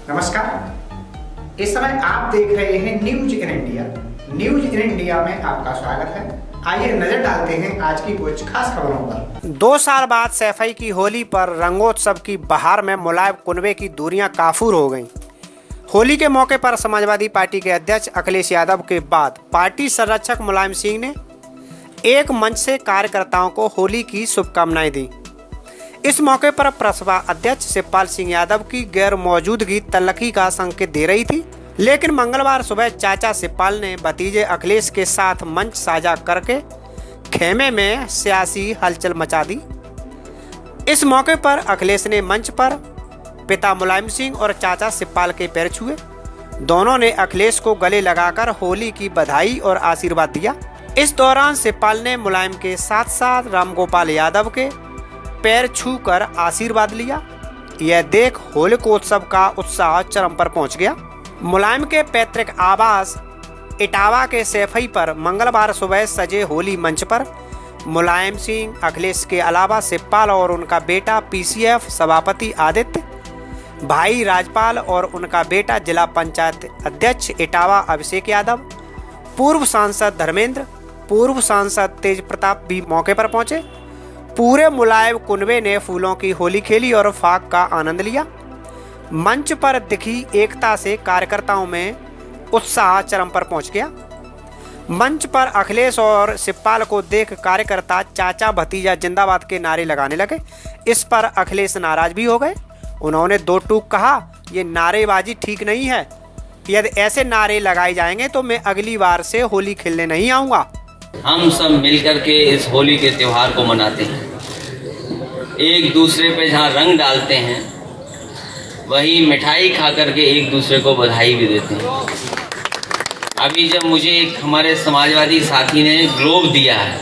नमस्कार। इस समय आप देख रहे हैं news in India. News in India में आपका स्वागत है। आइए नजर डालते हैं आज की कुछ खास खबरों पर। 2 साल बाद सैफई की होली पर रंगोत्सव की बहार में मुलायम कुनबे की दूरियां काफूर हो गईं। होली के मौके पर समाजवादी पार्टी के अध्यक्ष अखिलेश यादव के बाद पार्टी संरक्षक मुलायम सिंह ने एक मंच से कार्यकर्ताओं को होली की शुभकामनाएं दी। इस मौके पर प्रसभा अध्यक्ष शिवपाल सिंह यादव की गैर मौजूदगी तल्लखी का संकेत दे रही थी, लेकिन मंगलवार सुबह चाचा शिवपाल ने भतीजे अखिलेश के साथ मंच साझा करके खेमे में सियासी हलचल मचा दी। इस मौके पर अखिलेश ने मंच पर पिता मुलायम सिंह और चाचा शिवपाल के पैर छुए। दोनों ने अखिलेश को गले लगाकर होली की बधाई और आशीर्वाद दिया। इस दौरान शिवपाल ने मुलायम के साथ साथ रामगोपाल यादव के पैर छूकर आशीर्वाद लिया। यह देख होलिकोत्सव का उत्साह चरम पर पहुंच गया। मुलायम के पैतृक आवास इटावा के सैफई पर मंगलवार सुबह सजे होली मंच पर मुलायम सिंह, अखिलेश के अलावा शिवपाल और उनका बेटा पीसीएफ सभापति आदित्य, भाई राजपाल और उनका बेटा जिला पंचायत अध्यक्ष इटावा अभिषेक यादव, पूर्व सांसद धर्मेंद्र, पूर्व सांसद तेज प्रताप भी मौके पर पहुंचे। पूरे मुलायम कुनबे ने फूलों की होली खेली और फाग का आनंद लिया। मंच पर दिखी एकता से कार्यकर्ताओं में उत्साह चरम पर पहुंच गया। मंच पर अखिलेश और शिवपाल को देख कार्यकर्ता चाचा भतीजा जिंदाबाद के नारे लगाने लगे। इस पर अखिलेश नाराज भी हो गए। उन्होंने 2 टूक कहा, ये नारेबाजी ठीक नहीं है। यदि ऐसे नारे लगाए जाएंगे तो मैं अगली बार से होली खेलने नहीं आऊँगा। हम सब मिलकर के इस होली के त्योहार को मनाते हैं, एक दूसरे पे जहाँ रंग डालते हैं वही मिठाई खा करके एक दूसरे को बधाई भी देते हैं। अभी जब मुझे एक हमारे समाजवादी साथी ने ग्लोब दिया है,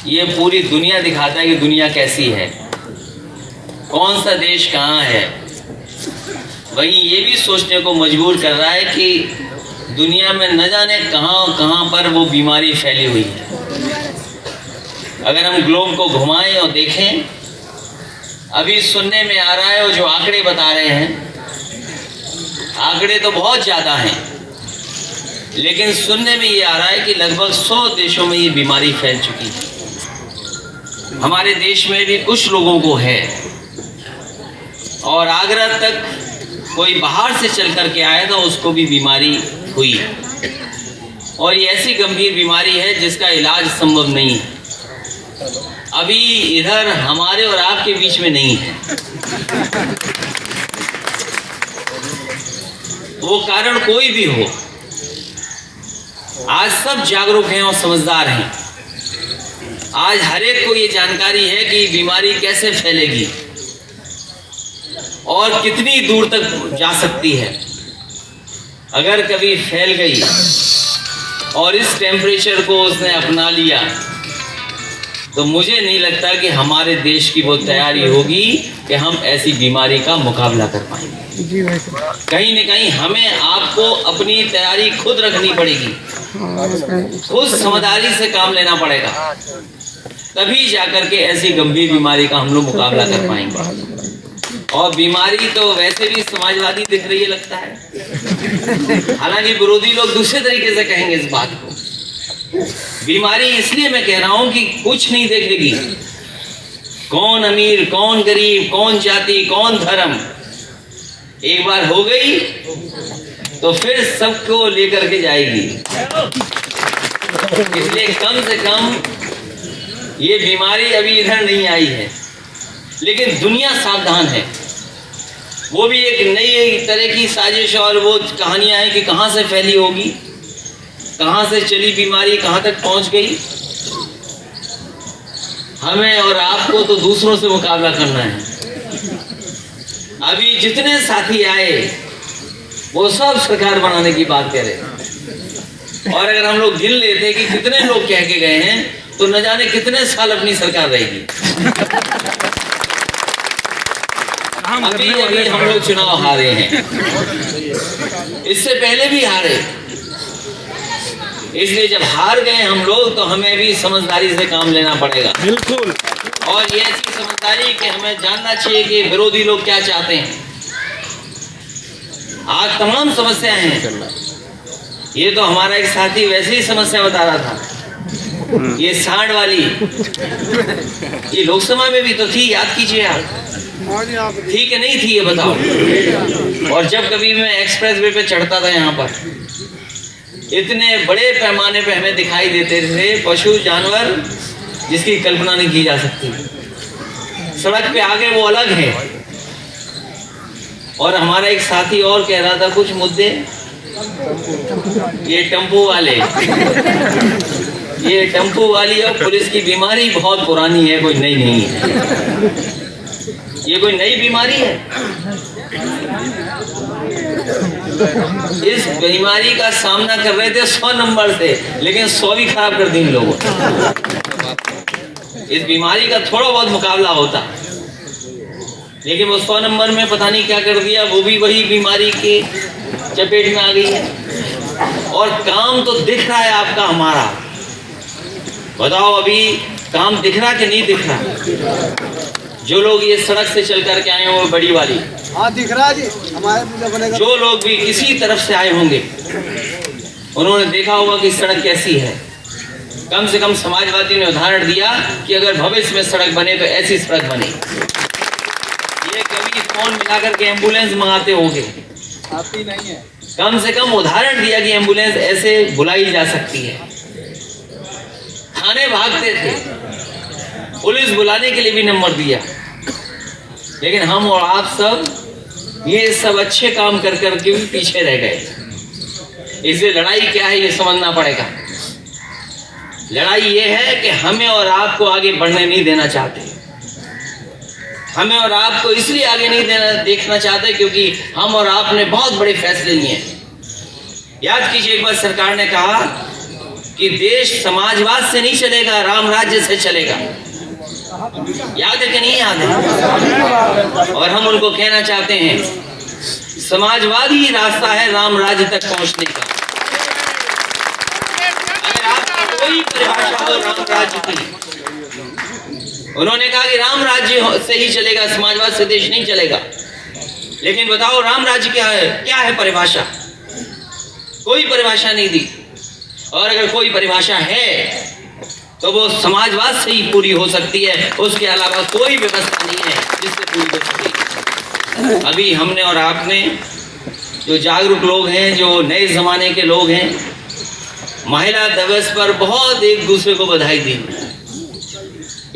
ये पूरी दुनिया दिखाता है कि दुनिया कैसी है, कौन सा देश कहाँ है। वहीं ये भी सोचने को मजबूर कर रहा है कि दुनिया में न जाने कहाँ कहाँ पर वो बीमारी फैली हुई है। अगर हम ग्लोब को घुमाएं और देखें, अभी सुनने में आ रहा है वो जो आंकड़े बता रहे हैं, आंकड़े तो बहुत ज़्यादा हैं, लेकिन सुनने में ये आ रहा है कि लगभग 100 देशों में ये बीमारी फैल चुकी है। हमारे देश में भी कुछ लोगों को है और आगरा तक कोई बाहर से चल कर के आया था, उसको भी बीमारी हुई और ये ऐसी गंभीर बीमारी है जिसका इलाज संभव नहीं है। अभी इधर हमारे और आपके बीच में नहीं है। वो कारण कोई भी हो, आज सब जागरूक हैं और समझदार हैं। आज हर एक को ये जानकारी है कि बीमारी कैसे फैलेगी और कितनी दूर तक जा सकती है। अगर कभी फैल गई और इस टेम्परेचर को उसने अपना लिया तो मुझे नहीं लगता कि हमारे देश की वो तैयारी होगी कि हम ऐसी बीमारी का मुकाबला कर पाएंगे। कहीं न कहीं हमें आपको अपनी तैयारी खुद रखनी पड़ेगी, खुद समझदारी से काम लेना पड़ेगा, तभी जाकर के ऐसी गंभीर बीमारी का हम लोग मुकाबला कर पाएंगे। और बीमारी तो वैसे भी समाजवादी दिख रही है लगता है, हालांकि विरोधी लोग दूसरे तरीके से कहेंगे इस बात को। बीमारी इसलिए मैं कह रहा हूं कि कुछ नहीं देखेगी, कौन अमीर, कौन गरीब, कौन जाति, कौन धर्म। एक बार हो गई तो फिर सबको लेकर के जाएगी। इसलिए कम से कम ये बीमारी अभी इधर नहीं आई है, लेकिन दुनिया सावधान है। वो भी एक नई तरह की साजिश और वो कहानियां हैं कि कहाँ से फैली होगी, कहाँ से चली बीमारी, कहाँ तक पहुँच गई। हमें और आपको तो दूसरों से मुकाबला करना है। अभी जितने साथी आए वो सब सरकार बनाने की बात कह रहे, और अगर हम लोग गिन लेते कि कितने लोग कह के गए हैं तो न जाने कितने साल अपनी सरकार रहेगी। अभी हम लोग चुनाव हारे हैं, इससे पहले भी हारे। इसलिए जब हार गए हम लोग तो हमें भी समझदारी से काम लेना पड़ेगा। बिल्कुल। और ये ऐसी समझदारी कि हमें जानना चाहिए कि विरोधी लोग क्या चाहते हैं। आज तमाम समस्याएं हैं। ये तो हमारा एक साथी वैसे ही समस्या बता रहा था, ये सांड वाली, ये लोकसभा में भी तो थी, याद कीजिए आप, थी कि नहीं थी ये बताओ। और जब कभी मैं एक्सप्रेस वे पे चढ़ता था यहाँ पर, इतने बड़े पैमाने पे हमें दिखाई देते थे पशु जानवर जिसकी कल्पना नहीं की जा सकती। सड़क पे आगे वो अलग है। और हमारा एक साथी और कह रहा था कुछ मुद्दे, ये टेम्पो वाले, ये टेम्पो वाली और पुलिस की बीमारी बहुत पुरानी है, कोई नई नहीं है। ये कोई नई बीमारी है? इस बीमारी का सामना कर रहे थे 100 नंबर से, लेकिन 100 भी खराब कर दी इन लोगों। इस बीमारी का थोड़ा बहुत मुकाबला होता, लेकिन वो 100 नंबर में पता नहीं क्या कर दिया, वो भी वही बीमारी के चपेट में आ गई है। और काम तो दिख रहा है आपका हमारा, बताओ अभी काम दिख रहा कि नहीं दिख रहा? जो लोग ये सड़क से चल कर के आए हो, बड़ी वाली, हाँ दिख रहा है जी, हमारे जो लोग भी किसी तरफ से आए होंगे उन्होंने देखा होगा कि सड़क कैसी है। कम से कम समाजवादी ने उदाहरण दिया कि अगर भविष्य में सड़क बने तो ऐसी सड़क बने। ये कभी फोन मिलाकर के एम्बुलेंस मंगाते होंगे, आती नहीं है। कम से कम उदाहरण दिया कि एम्बुलेंस ऐसे बुलाई जा सकती है। थाने भागते थे, पुलिस बुलाने के लिए भी नंबर दिया, लेकिन हम और आप सब ये सब अच्छे काम कर कर के भी पीछे रह गए। इसलिए लड़ाई क्या है ये समझना पड़ेगा। लड़ाई ये है कि हमें और आपको आगे बढ़ने नहीं देना चाहते। हमें और आपको इसलिए आगे नहीं देखना चाहते क्योंकि हम और आपने बहुत बड़े फैसले लिए। याद कीजिए, एक बार सरकार ने कहा कि देश समाजवाद से नहीं चलेगा, राम राज्य से चलेगा। याद है कि नहीं याद है? और हम उनको कहना चाहते हैं, समाजवाद ही रास्ता है राम राज्य तक पहुंचने का। अगर आपकी कोई परिभाषा हो राम राज्य की, उन्होंने कहा कि राम राज्य से ही चलेगा, समाजवाद से देश नहीं चलेगा। लेकिन बताओ राम राज्य क्या है? क्या है परिभाषा? कोई परिभाषा नहीं दी। और अगर कोई परिभाषा है तो वो समाजवाद से ही पूरी हो सकती है, उसके अलावा कोई व्यवस्था नहीं है जिससे पूरी हो सकती। अभी हमने और आपने, जो जागरूक लोग हैं, जो नए जमाने के लोग हैं, महिला दिवस पर बहुत एक दूसरे को बधाई दी।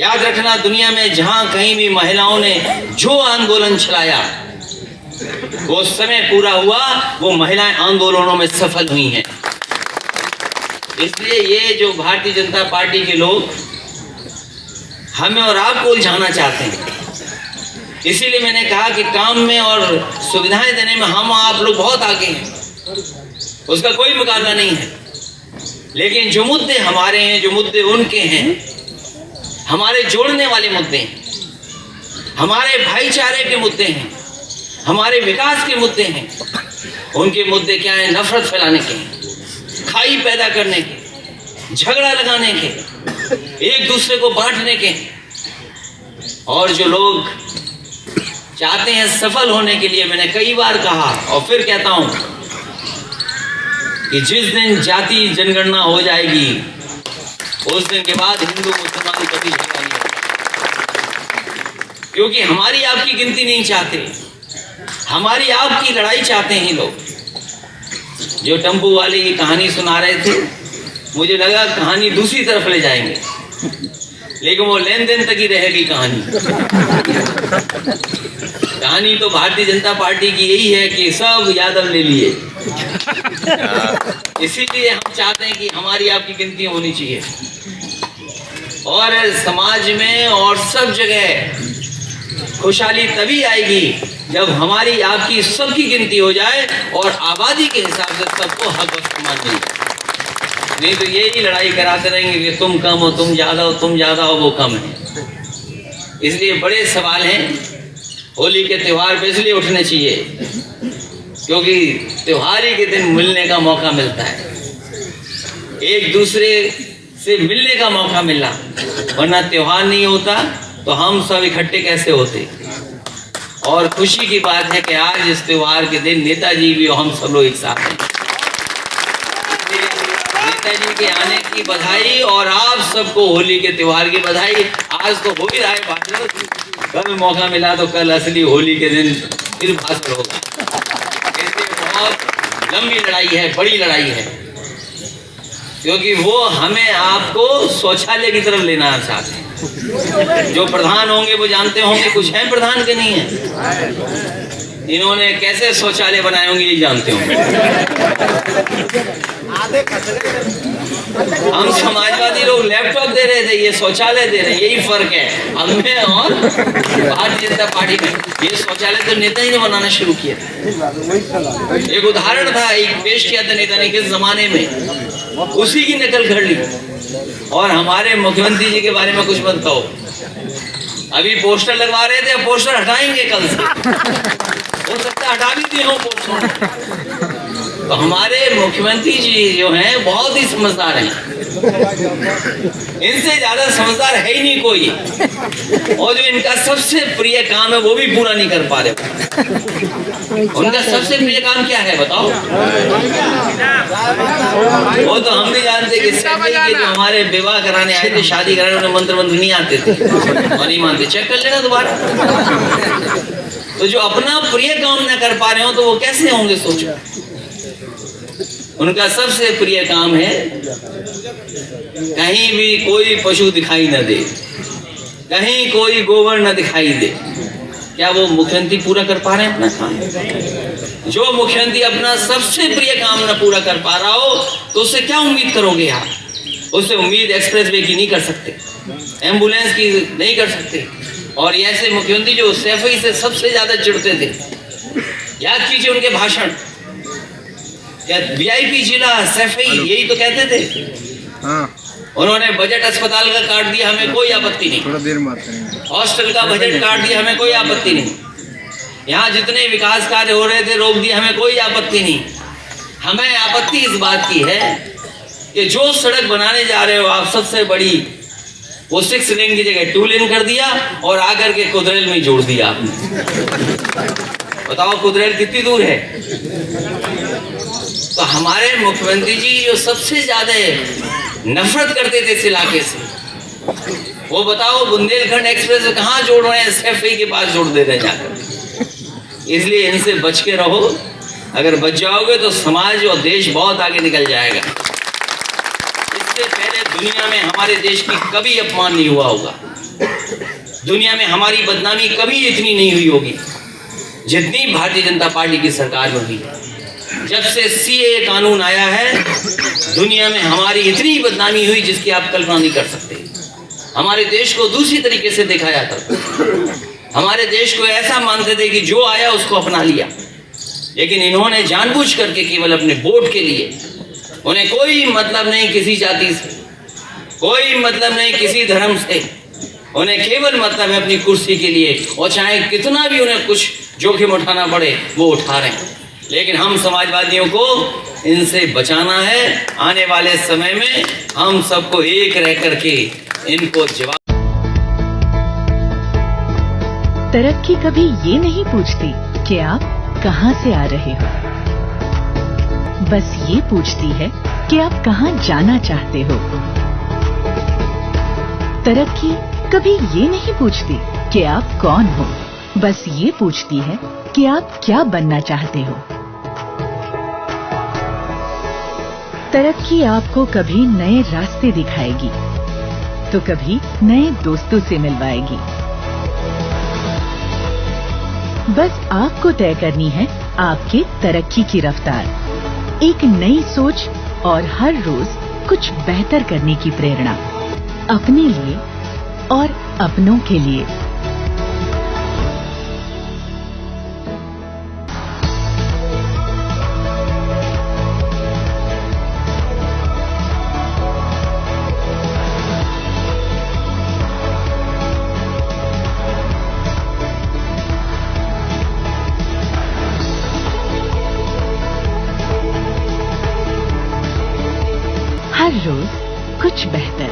याद रखना, दुनिया में जहां कहीं भी महिलाओं ने जो आंदोलन चलाया, वो समय पूरा हुआ, वो महिलाएं आंदोलनों में सफल हुई हैं। इसलिए ये जो भारतीय जनता पार्टी के लोग हमें और आपको उलझाना चाहते हैं, इसीलिए मैंने कहा कि काम में और सुविधाएं देने में हम आप लोग बहुत आगे हैं, उसका कोई मुकाबला नहीं है। लेकिन जो मुद्दे हमारे हैं, जो मुद्दे उनके हैं, हमारे जोड़ने वाले मुद्दे हैं, हमारे भाईचारे के मुद्दे हैं, हमारे विकास के मुद्दे हैं, उनके मुद्दे क्या है? नफरत फैलाने के, खाई पैदा करने के, झगड़ा लगाने के, एक दूसरे को बांटने के। और जो लोग चाहते हैं सफल होने के लिए, मैंने कई बार कहा और फिर कहता हूं कि जिस दिन जाति जनगणना हो जाएगी, उस दिन के बाद हिंदू मुसलमान कभी झगड़ा नहीं होगा। क्योंकि हमारी आपकी गिनती नहीं चाहते, हमारी आपकी लड़ाई चाहते हैं लोग। जो टेम्पू वाले की कहानी सुना रहे थे, मुझे लगा कहानी दूसरी तरफ ले जाएंगे, लेकिन वो लेन देन तक ही रहेगी कहानी। कहानी तो भारतीय जनता पार्टी की यही है कि सब यादव ले लिए। इसीलिए हम चाहते हैं कि हमारी आपकी गिनती होनी चाहिए, और समाज में और सब जगह खुशहाली तभी आएगी जब हमारी आपकी सबकी गिनती हो जाए और आबादी के हिसाब से सबको हक व सम्मान मिले। नहीं तो यही लड़ाई कराते रहेंगे कि तुम कम हो, तुम ज्यादा हो, तुम ज्यादा हो, वो कम है। इसलिए बड़े सवाल हैं। होली के त्यौहार पे इसलिए उठने चाहिए क्योंकि त्योहारी के दिन मिलने का मौका मिलता है, एक दूसरे से मिलने का मौका मिला। वरना त्योहार नहीं होता तो हम सब इकट्ठे कैसे होते। और खुशी की बात है कि आज इस त्योहार के दिन नेताजी भी और हम सब लोग एक साथ हैं। नेताजी के आने की बधाई और आप सबको होली के त्योहार की बधाई। आज तो हो ही रहा है भाषण, कल मौका मिला तो कल असली होली के दिन फिर भाषण होगा। ऐसे बहुत लंबी लड़ाई है, बड़ी लड़ाई है, क्योंकि वो हमें आपको शौचालय की तरफ लेना चाहते हैं। जो प्रधान होंगे वो जानते होंगे, कुछ हैं प्रधान के नहीं है, इन्होंने कैसे शौचालय बनाए होंगे ये जानते होंगे। हम समाजवादी लोग लैपटॉप दे रहे थे, ये शौचालय दे रहे हैं, यही फर्क है हमें और भारतीय जनता पार्टी में। ये शौचालय तो नेताजी ने बनाना शुरू किया। एक उदाहरण था, एक पेश किया था नेता ने किस जमाने में, उसी की नकल कर ली। और हमारे मुख्यमंत्री जी के बारे में कुछ मत कहो, अभी पोस्टर लगवा रहे थे, पोस्टर हटाएंगे कल से, हो सकता है हटा भी दिए हो पोस्टर। तो हमारे मुख्यमंत्री जी जो हैं बहुत ही समझदार हैं, इनसे ज्यादा समझदार है ही नहीं कोई। और जो इनका सबसे प्रिय काम है वो भी पूरा नहीं कर पा रहे। उनका सबसे प्रिय काम क्या है बताओ? वो तो हम भी जानते कि जो हमारे विवाह कराने आए थे, शादी कराने, उन्हें मंत्र नहीं आते थे और नहीं मानते। चेक कर लेना दोबारा। तो जो अपना प्रिय काम न कर पा रहे हो तो वो कैसे होंगे, सोचो। उनका सबसे प्रिय काम है कहीं भी कोई पशु दिखाई न दे, कहीं कोई गोबर न दिखाई दे। क्या वो मुख्यमंत्री पूरा कर पा रहे हैं अपना काम? जो मुख्यमंत्री अपना सबसे प्रिय काम न पूरा कर पा रहा हो तो उससे क्या उम्मीद करोगे आप? उससे उम्मीद एक्सप्रेसवे की नहीं कर सकते, एम्बुलेंस की नहीं कर सकते। और ऐसे मुख्यमंत्री जो सैफई से सबसे ज्यादा चिढ़ते थे, याद कीजिए उनके भाषण, वीआईपी जिला सैफई, यही तो कहते थे। उन्होंने बजट अस्पताल का काट दिया, हमें कोई आपत्ति नहीं। हॉस्टल का बजट काट दिया, हमें कोई आपत्ति नहीं। यहाँ जितने विकास कार्य हो रहे थे रोक दिए, हमें कोई आपत्ति नहीं। हमें आपत्ति इस बात की है कि जो सड़क बनाने जा रहे हो आप, सबसे बड़ी वो 6 लेन की जगह 2 लेन कर दिया और आकर के कुदरेल में जोड़ दिया आपने। बताओ कुदरेल कितनी दूर है? तो हमारे मुख्यमंत्री जी जो सबसे ज्यादा नफरत करते थे इस इलाके से, वो बताओ बुंदेलखंड एक्सप्रेस कहाँ जोड़ रहे हैं? सैफई के पास जोड़ दे रहे हैं जाकर। इसलिए इनसे बच के रहो। अगर बच जाओगे तो समाज और देश बहुत आगे निकल जाएगा। इससे पहले दुनिया में हमारे देश की कभी अपमान नहीं हुआ होगा, दुनिया में हमारी बदनामी कभी इतनी नहीं हुई होगी जितनी भारतीय जनता पार्टी की सरकार में हुई। जब से सीए कानून आया है, दुनिया में हमारी इतनी बदनामी हुई जिसकी आप कल्पना नहीं कर सकते। हमारे देश को दूसरी तरीके से देखा जाता था। हमारे देश को ऐसा मानते थे कि जो आया उसको अपना लिया, लेकिन इन्होंने जानबूझ करके केवल अपने वोट के लिए, उन्हें कोई मतलब नहीं किसी जाति से, कोई मतलब नहीं किसी धर्म से, उन्हें केवल मतलब है अपनी कुर्सी के लिए, और चाहे कितना भी उन्हें कुछ जोखिम उठाना पड़े वो उठा रहे हैं। लेकिन हम समाजवादियों को इनसे बचाना है। आने वाले समय में हम सबको एक रह करके इनको जवाब। तरक्की कभी ये नहीं पूछती कि आप कहां से आ रहे हो, बस ये पूछती है कि आप कहां जाना चाहते हो। तरक्की कभी ये नहीं पूछती कि आप कौन हो, बस ये पूछती है कि आप क्या बनना चाहते हो। तरक्की आपको कभी नए रास्ते दिखाएगी तो कभी नए दोस्तों से मिलवाएगी। बस आपको तय करनी है आपके तरक्की की रफ्तार, एक नई सोच और हर रोज कुछ बेहतर करने की प्रेरणा, अपने लिए और अपनों के लिए। हर रोज कुछ बेहतर।